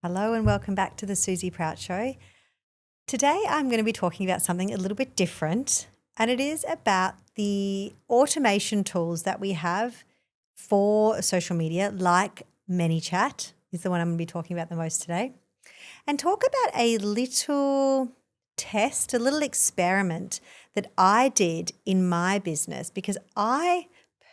Hello and welcome back to the Susie Prout Show. Today I'm going to be talking about something a little bit different, and it is about the automation tools that we have for social media, like ManyChat is the one I'm going to be talking about the most today, and talk about a little test, a little experiment that I did in my business because I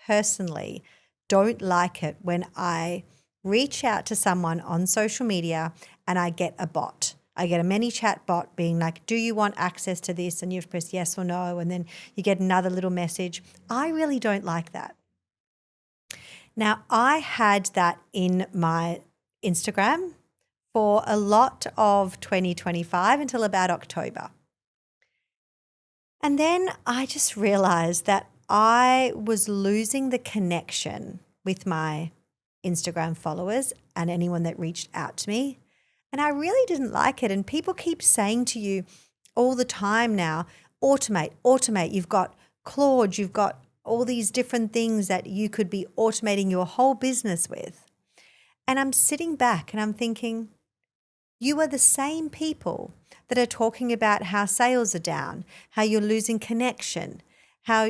personally don't like it when I reach out to someone on social media and I get a bot. I get a ManyChat bot being like, do you want access to this? And you have to press yes or no. And then you get another little message. I really don't like that. Now, I had that in my Instagram for a lot of 2025 until about October. And then I just realized that I was losing the connection with my Instagram followers and anyone that reached out to me. And I really didn't like it. And people keep saying to you all the time now, automate, automate. You've got Claude, you've got all these different things that you could be automating your whole business with. And I'm sitting back and I'm thinking, you are the same people that are talking about how sales are down, how you're losing connection, how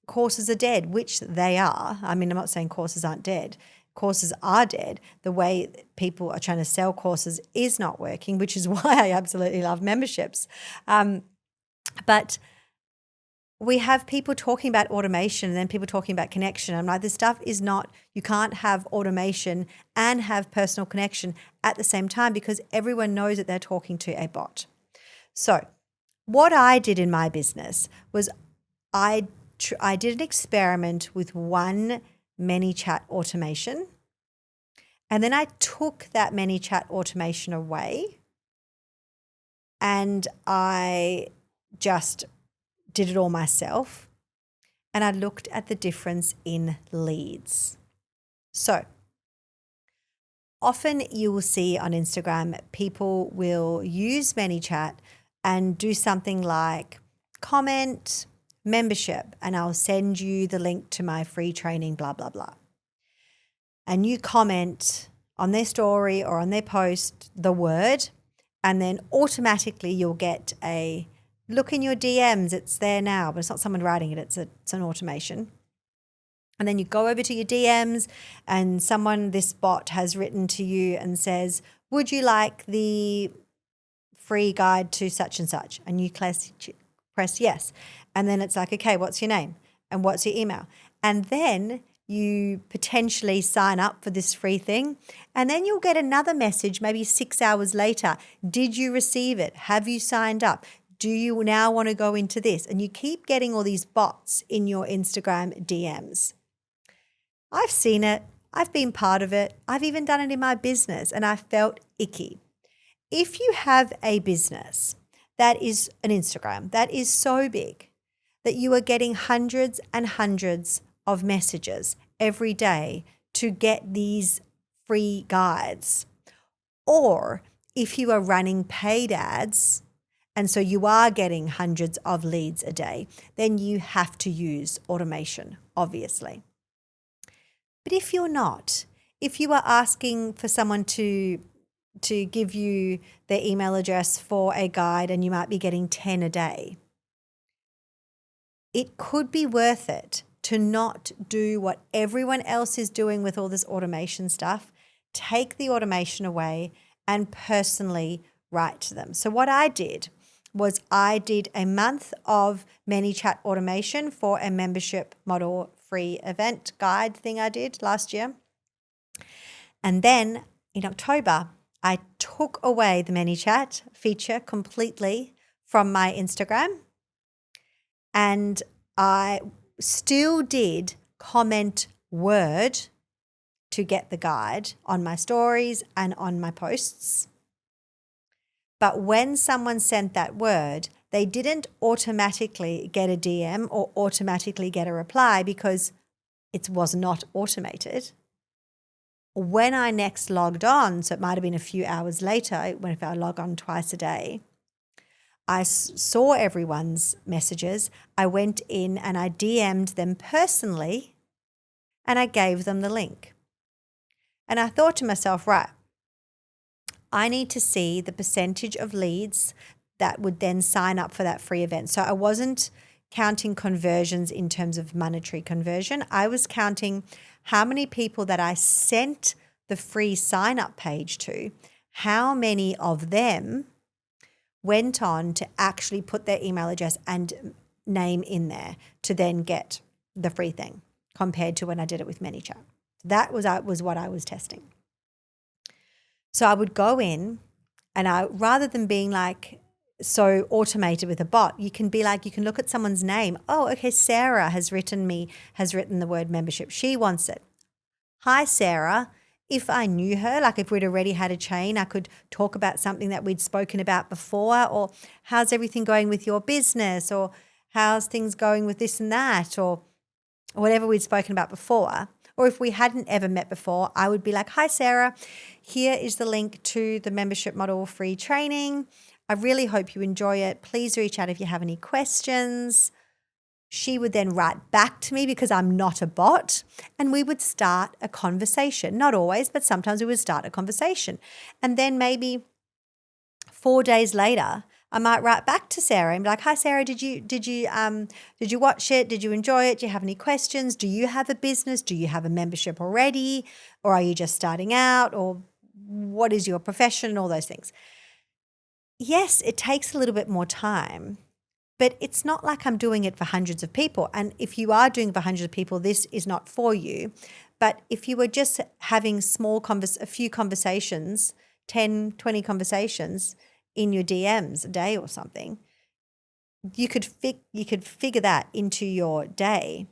courses are dead, which they are. I mean, I'm not saying courses aren't dead. Courses are dead. The way people are trying to sell courses is not working, which is why I absolutely love memberships. But we have people talking about automation and then people talking about connection. I'm like, this stuff is not, you can't have automation and have personal connection at the same time because everyone knows that they're talking to a bot. So what I did in my business was I did an experiment with one ManyChat automation, and then I took that ManyChat automation away and I just did it all myself, and I looked at the difference in leads. So often you will see on Instagram, people will use ManyChat and do something like comment, membership, and I'll send you the link to my free training, blah, blah, blah. And you comment on their story or on their post the word, and then automatically you'll get a look in your DMs, it's there now, but it's not someone writing it, it's an automation. And then you go over to your DMs and this bot has written to you and says, would you like the free guide to such and such? And you press yes. And then it's like, okay, what's your name? And what's your email? And then you potentially sign up for this free thing. And then you'll get another message maybe 6 hours later. Did you receive it? Have you signed up? Do you now want to go into this? And you keep getting all these bots in your Instagram DMs. I've seen it. I've been part of it. I've even done it in my business and I felt icky. If you have a business that is an Instagram that is so big that you are getting hundreds and hundreds of messages every day to get these free guides, or if you are running paid ads, and so you are getting hundreds of leads a day, then you have to use automation, obviously. But if you're not, if you are asking for someone to give you their email address for a guide and you might be getting 10 a day, it could be worth it to not do what everyone else is doing with all this automation stuff. Take the automation away and personally write to them. So what I did was I did a month of ManyChat automation for a membership model free event guide thing I did last year. And then in October, I took away the ManyChat feature completely from my Instagram, and I still did comment word to get the guide on my stories and on my posts. But when someone sent that word, they didn't automatically get a DM or automatically get a reply because it was not automated. When I next logged on, so it might have been a few hours later, if I log on twice a day, I saw everyone's messages. I went in and I DM'd them personally and I gave them the link. And I thought to myself, right, I need to see the percentage of leads that would then sign up for that free event. So I wasn't counting conversions in terms of monetary conversion. I was counting how many people that I sent the free sign up page to, how many of them went on to actually put their email address and name in there to then get the free thing compared to when I did it with ManyChat. That was what I was testing. So I would go in and rather than being like so automated with a bot, you can be like, you can look at someone's name. Oh, okay, Sarah has written the word membership. She wants it. Hi, Sarah. If I knew her, like if we'd already had a chain, I could talk about something that we'd spoken about before, or how's everything going with your business, or how's things going with this and that, or whatever we'd spoken about before. Or if we hadn't ever met before, I would be like, hi, Sarah, here is the link to the membership model free training. I really hope you enjoy it. Please reach out if you have any questions. She would then write back to me because I'm not a bot, and we would start a conversation. Not always, but sometimes we would start a conversation. And then maybe 4 days later, I might write back to Sarah and be like, hi, Sarah, did you watch it? Did you enjoy it? Do you have any questions? Do you have a business? Do you have a membership already? Or are you just starting out? Or what is your profession? All those things. Yes, it takes a little bit more time, but it's not like I'm doing it for hundreds of people. And if you are doing it for hundreds of people, this is not for you. But if you were just having a few conversations, 10, 20 conversations in your DMs a day or something, you could figure that into your day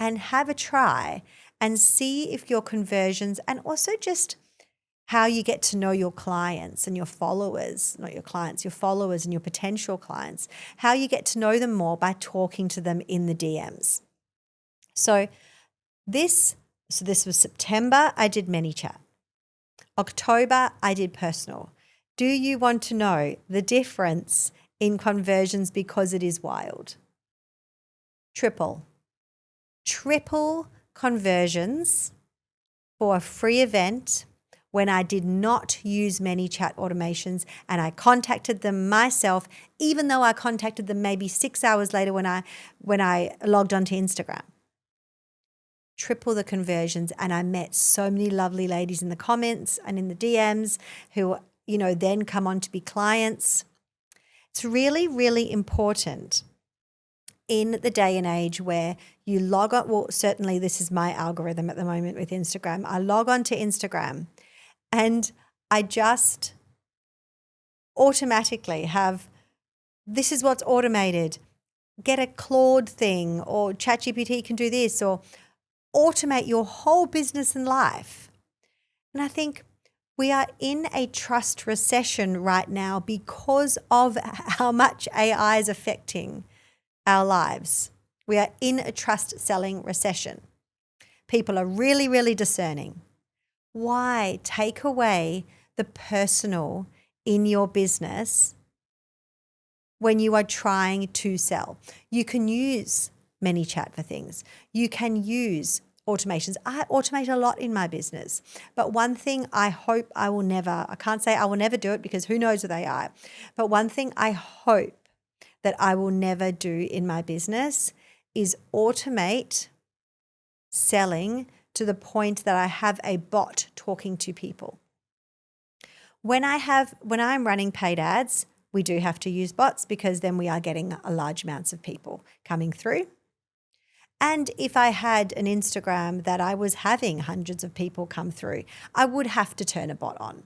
and have a try and see if your conversions, and also just how you get to know your clients and your followers, not your clients, your followers and your potential clients, how you get to know them more by talking to them in the DMs. So this was September, I did ManyChat. October, I did personal. Do you want to know the difference in conversions because it is wild? Triple conversions for a free event when I did not use ManyChat automations and I contacted them myself, even though I contacted them maybe 6 hours later when I logged onto Instagram. Triple the conversions, and I met so many lovely ladies in the comments and in the DMs who, then come on to be clients. It's really, really important in the day and age where you log on. Well, certainly this is my algorithm at the moment with Instagram. I log on to Instagram and I just automatically have, this is what's automated. Get a Claude thing, or ChatGPT can do this, or automate your whole business and life. And I think we are in a trust recession right now because of how much AI is affecting our lives. We are in a trust selling recession. People are really, really discerning. Why take away the personal in your business when you are trying to sell? You can use ManyChat for things. You can use automations. I automate a lot in my business, but one thing I hope I can't say I will never do it because who knows with AI, but one thing I hope that I will never do in my business is automate selling to the point that I have a bot talking to people. When I'm running paid ads, we do have to use bots because then we are getting a large amounts of people coming through. And if I had an Instagram that I was having hundreds of people come through, I would have to turn a bot on.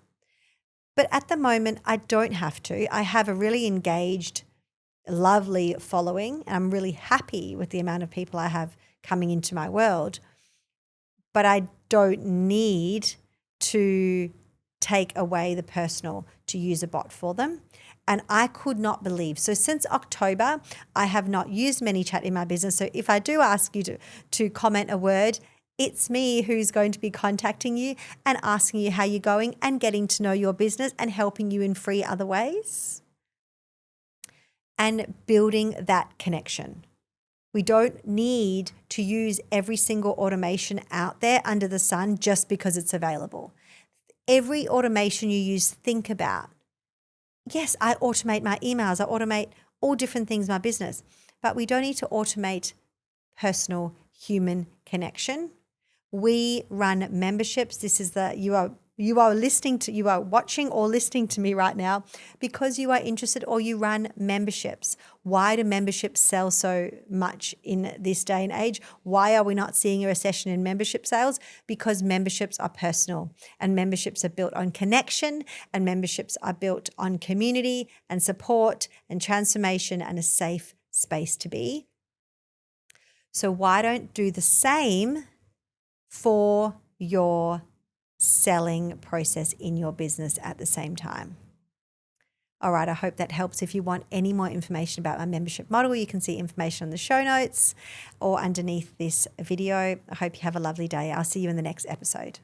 But at the moment, I don't have to. I have a really engaged, lovely following, and I'm really happy with the amount of people I have coming into my world. But I don't need to take away the personal to use a bot for them. And I could not believe. So since October, I have not used ManyChat in my business. So if I do ask you to comment a word, it's me who's going to be contacting you and asking you how you're going and getting to know your business and helping you in free other ways and building that connection. We don't need to use every single automation out there under the sun just because it's available. Every automation you use, think about, yes, I automate my emails, I automate all different things in my business, but we don't need to automate personal human connection. We run memberships. This is you are watching or listening to me right now because you are interested, or you run memberships. Why do memberships sell so much in this day and age? Why are we not seeing a recession in membership sales? Because memberships are personal, and memberships are built on connection, and memberships are built on community and support and transformation and a safe space to be. So why don't do the same for your selling process in your business at the same time? All right, I hope that helps. If you want any more information about my membership model, you can see information on the show notes or underneath this video. I hope you have a lovely day. I'll see you in the next episode.